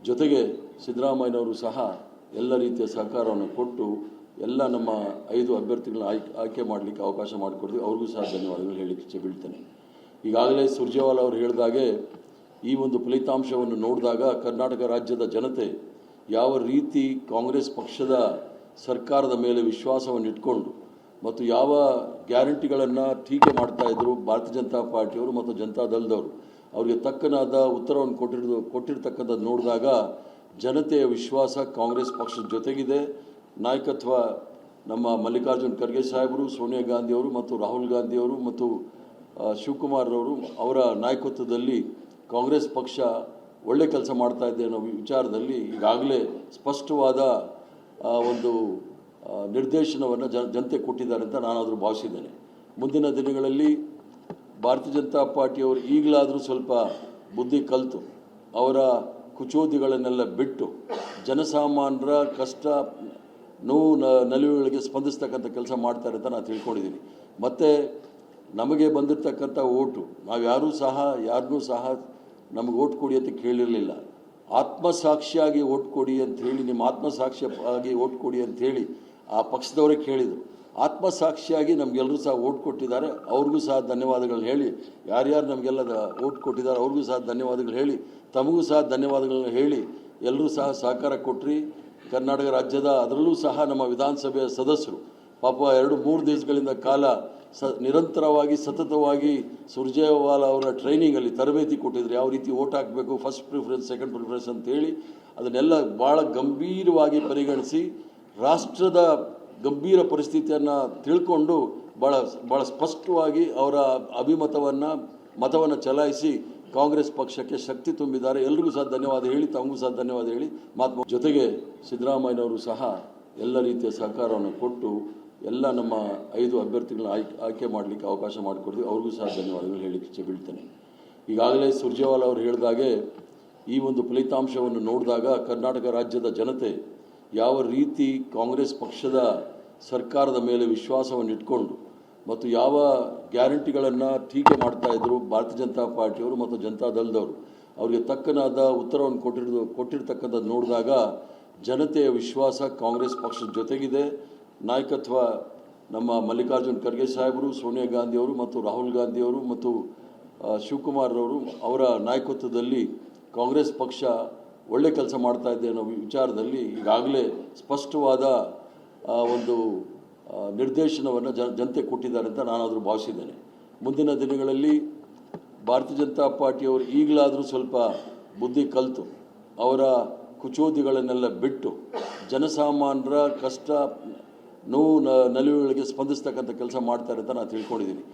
ಜೊತೆಗೆ ಸಿದ್ದರಾಮಯ್ಯನವರು ಸಹ ಎಲ್ಲ ರೀತಿಯ ಸಹಕಾರವನ್ನು ಕೊಟ್ಟು ಎಲ್ಲ ನಮ್ಮ 5 ಅಭ್ಯರ್ಥಿಗಳನ್ನ ಆಯ್ಕೆ ಮಾಡಲಿಕ್ಕೆ ಅವಕಾಶ ಮಾಡಿಕೊಡ್ತೀವಿ. ಅವ್ರಿಗೂ ಸಹ ಧನ್ಯವಾದಗಳು ಹೇಳಲಿಕ್ಕೆ ಇಚ್ಛೆ ಬೀಳ್ತೇನೆ. ಈಗಾಗಲೇ ಸುರ್ಜೇವಾಲಾ ಅವರು ಹೇಳಿದಾಗೆ ಈ ಒಂದು ಫಲಿತಾಂಶವನ್ನು ನೋಡಿದಾಗ ಕರ್ನಾಟಕ ರಾಜ್ಯದ ಜನತೆ ಯಾವ ರೀತಿ ಕಾಂಗ್ರೆಸ್ ಪಕ್ಷದ ಸರ್ಕಾರದ ಮೇಲೆ ವಿಶ್ವಾಸವನ್ನು ಇಟ್ಕೊಂಡು ಮತ್ತು ಯಾವ ಗ್ಯಾರಂಟಿಗಳನ್ನು ಟೀಕೆ ಮಾಡ್ತಾ ಇದ್ರು ಭಾರತೀಯ ಜನತಾ ಪಾರ್ಟಿಯವರು ಮತ್ತು ಜನತಾದಳದವರು ಅವರಿಗೆ ತಕ್ಕನಾದ ಉತ್ತರವನ್ನು ಕೊಟ್ಟಿರ್ತಕ್ಕಂಥದ್ದು ನೋಡಿದಾಗ ಜನತೆಯ ವಿಶ್ವಾಸ ಕಾಂಗ್ರೆಸ್ ಪಕ್ಷದ ಜೊತೆಗಿದೆ. ನಾಯಕತ್ವ ನಮ್ಮ ಮಲ್ಲಿಕಾರ್ಜುನ್ ಖರ್ಗೆ ಸಾಹೇಬರು, ಸೋನಿಯಾ ಗಾಂಧಿಯವರು ಮತ್ತು ರಾಹುಲ್ ಗಾಂಧಿಯವರು ಮತ್ತು ಶಿವಕುಮಾರ್ ಅವರು ಅವರ ನಾಯಕತ್ವದಲ್ಲಿ ಕಾಂಗ್ರೆಸ್ ಪಕ್ಷ ಒಳ್ಳೆ ಕೆಲಸ ಮಾಡ್ತಾ ಇದೆ ಅನ್ನೋ ವಿಚಾರದಲ್ಲಿ ಈಗಾಗಲೇ ಸ್ಪಷ್ಟವಾದ ಒಂದು ನಿರ್ದೇಶನವನ್ನು ಜನತೆ ಕೊಟ್ಟಿದ್ದಾರೆ ಅಂತ ನಾನಾದರೂ ಭಾವಿಸಿದ್ದೇನೆ. ಮುಂದಿನ ದಿನಗಳಲ್ಲಿ ಭಾರತೀಯ ಜನತಾ ಪಾರ್ಟಿಯವರು ಈಗಲಾದರೂ ಸ್ವಲ್ಪ ಬುದ್ಧಿ ಕಲಿತು ಅವರ ಕುಚೋದ್ಯಗಳನ್ನೆಲ್ಲ ಬಿಟ್ಟು ಜನಸಾಮಾನ್ಯರ ಕಷ್ಟ ನೋವು ನಲಿವುಗಳಿಗೆ ಸ್ಪಂದಿಸ್ತಕ್ಕಂಥ ಕೆಲಸ ಮಾಡ್ತಾರೆ ಅಂತ ನಾನು ತಿಳ್ಕೊಂಡಿದ್ದೀನಿ. ಮತ್ತು ನಮಗೆ ಬಂದಿರತಕ್ಕಂಥ ಓಟು ನಾವು ಯಾರನ್ನೂ ಸಹ ನಮಗೆ ಓಟ್ ಕೊಡಿ ಅಂತ ಕೇಳಿರಲಿಲ್ಲ. ಆತ್ಮಸಾಕ್ಷಿಯಾಗಿ ಓಟ್ ಕೊಡಿ ಅಂತ ಹೇಳಿ, ನಿಮ್ಮ ಆತ್ಮಸಾಕ್ಷಿಯಾಗಿ ಓಟ್ ಕೊಡಿ ಅಂತ ಹೇಳಿ ಆ ಪಕ್ಷದವರೇ ಕೇಳಿದರು. ಆತ್ಮಸಾಕ್ಷಿಯಾಗಿ ನಮಗೆಲ್ಲರೂ ಸಹ ಓಟ್ ಕೊಟ್ಟಿದ್ದಾರೆ. ಅವ್ರಿಗೂ ಸಹ ಧನ್ಯವಾದಗಳನ್ನ ಹೇಳಿ, ಯಾರ್ಯಾರು ನಮಗೆಲ್ಲ ಓಟ್ ಕೊಟ್ಟಿದ್ದಾರೆ ಅವ್ರಿಗೂ ಸಹ ಧನ್ಯವಾದಗಳು ಹೇಳಿ, ತಮಗೂ ಸಹ ಧನ್ಯವಾದಗಳನ್ನ ಹೇಳಿ ಎಲ್ಲರೂ ಸಹ ಸಹಕಾರ ಕೊಟ್ರಿ. ಕರ್ನಾಟಕ ರಾಜ್ಯದ ಅದರಲ್ಲೂ ಸಹ ನಮ್ಮ ವಿಧಾನಸಭೆಯ ಸದಸ್ಯರು ಪಾಪ 2-3 ದಿವಸಗಳಿಂದ ಕಾಲ ನಿರಂತರವಾಗಿ ಸತತವಾಗಿ ಸುರ್ಜೇವಾಲಾ ಅವರ ಟ್ರೈನಿಂಗಲ್ಲಿ ತರಬೇತಿ ಕೊಟ್ಟಿದ್ರು. ಯಾವ ರೀತಿ ಓಟ್ ಹಾಕಬೇಕು, ಫಸ್ಟ್ ಪ್ರಿಫರೆನ್ಸ್, ಸೆಕೆಂಡ್ ಪ್ರಿಫರೆನ್ಸ್ ಅಂತೇಳಿ ಅದನ್ನೆಲ್ಲ ಭಾಳ ಗಂಭೀರವಾಗಿ ಪರಿಗಣಿಸಿ ರಾಷ್ಟ್ರದ ಗಂಭೀರ ಪರಿಸ್ಥಿತಿಯನ್ನು ತಿಳ್ಕೊಂಡು ಭಾಳ ಸ್ಪಷ್ಟವಾಗಿ ಅವರ ಮತವನ್ನು ಚಲಾಯಿಸಿ ಕಾಂಗ್ರೆಸ್ ಪಕ್ಷಕ್ಕೆ ಶಕ್ತಿ ತುಂಬಿದ್ದಾರೆ. ಎಲ್ರಿಗೂ ಸಹ ಧನ್ಯವಾದ ಹೇಳಿ, ತಮಗೂ ಸಹ ಧನ್ಯವಾದ ಹೇಳಿ ಜೊತೆಗೆ ಸಿದ್ದರಾಮಯ್ಯನವರು ಸಹ ಎಲ್ಲ ರೀತಿಯ ಸಹಕಾರವನ್ನು ಕೊಟ್ಟು ಎಲ್ಲ ನಮ್ಮ 5 ಅಭ್ಯರ್ಥಿಗಳನ್ನ ಆಯ್ಕೆ ಮಾಡಲಿಕ್ಕೆ ಅವಕಾಶ ಮಾಡಿಕೊಡ್ತೀವಿ. ಅವ್ರಿಗೂ ಸಹ ಧನ್ಯವಾದಗಳು ಹೇಳಲಿಕ್ಕೆ ಇಚ್ಛೆ ಬೀಳ್ತೇನೆ. ಈಗಾಗಲೇ ಸುರ್ಜೇವಾಲಾ ಅವರು ಹೇಳಿದಾಗೆ ಈ ಒಂದು ಫಲಿತಾಂಶವನ್ನು ನೋಡಿದಾಗ ಕರ್ನಾಟಕ ರಾಜ್ಯದ ಜನತೆ ಯಾವ ರೀತಿ ಕಾಂಗ್ರೆಸ್ ಪಕ್ಷದ ಸರ್ಕಾರದ ಮೇಲೆ ವಿಶ್ವಾಸವನ್ನು ಇಟ್ಕೊಂಡು ಮತ್ತು ಯಾವ ಗ್ಯಾರಂಟಿಗಳನ್ನು ಟೀಕೆ ಮಾಡ್ತಾ ಇದ್ರು ಭಾರತೀಯ ಜನತಾ ಪಾರ್ಟಿಯವರು ಮತ್ತು ಜನತಾದಳದವರು ಅವರಿಗೆ ತಕ್ಕನಾದ ಉತ್ತರವನ್ನು ಕೊಟ್ಟಿರ್ತಕ್ಕಂಥದ್ದು ನೋಡಿದಾಗ ಜನತೆಯ ವಿಶ್ವಾಸ ಕಾಂಗ್ರೆಸ್ ಪಕ್ಷದ ಜೊತೆಗಿದೆ. ನಾಯಕತ್ವ ನಮ್ಮ ಮಲ್ಲಿಕಾರ್ಜುನ್ ಖರ್ಗೆ ಸಾಹೇಬರು, ಸೋನಿಯಾ ಗಾಂಧಿಯವರು ಮತ್ತು ರಾಹುಲ್ ಗಾಂಧಿಯವರು ಮತ್ತು ಶಿವಕುಮಾರ್ ಅವರು ಅವರ ನಾಯಕತ್ವದಲ್ಲಿ ಕಾಂಗ್ರೆಸ್ ಪಕ್ಷ ಒಳ್ಳೆ ಕೆಲಸ ಮಾಡ್ತಾ ಇದೆ ಅನ್ನೋ ವಿಚಾರದಲ್ಲಿ ಈಗಾಗಲೇ ಸ್ಪಷ್ಟವಾದ ಒಂದು ನಿರ್ದೇಶನವನ್ನು ಜನತೆ ಕೊಟ್ಟಿದ್ದಾರೆ ಅಂತ ನಾನಾದರೂ ಭಾವಿಸಿದ್ದೇನೆ. ಮುಂದಿನ ದಿನಗಳಲ್ಲಿ ಭಾರತೀಯ ಜನತಾ ಪಾರ್ಟಿಯವರು ಈಗಲಾದರೂ ಸ್ವಲ್ಪ ಬುದ್ಧಿ ಕಲಿತು ಅವರ ಕುಚೋದ್ಯಗಳನ್ನೆಲ್ಲ ಬಿಟ್ಟು ಜನಸಾಮಾನ್ಯರ ಕಷ್ಟ ನೋವು ನಲಿವುಗಳಿಗೆ ಸ್ಪಂದಿಸ್ತಕ್ಕಂಥ ಕೆಲಸ ಮಾಡ್ತಾರೆ ಅಂತ ನಾನು ತಿಳ್ಕೊಂಡಿದ್ದೀನಿ.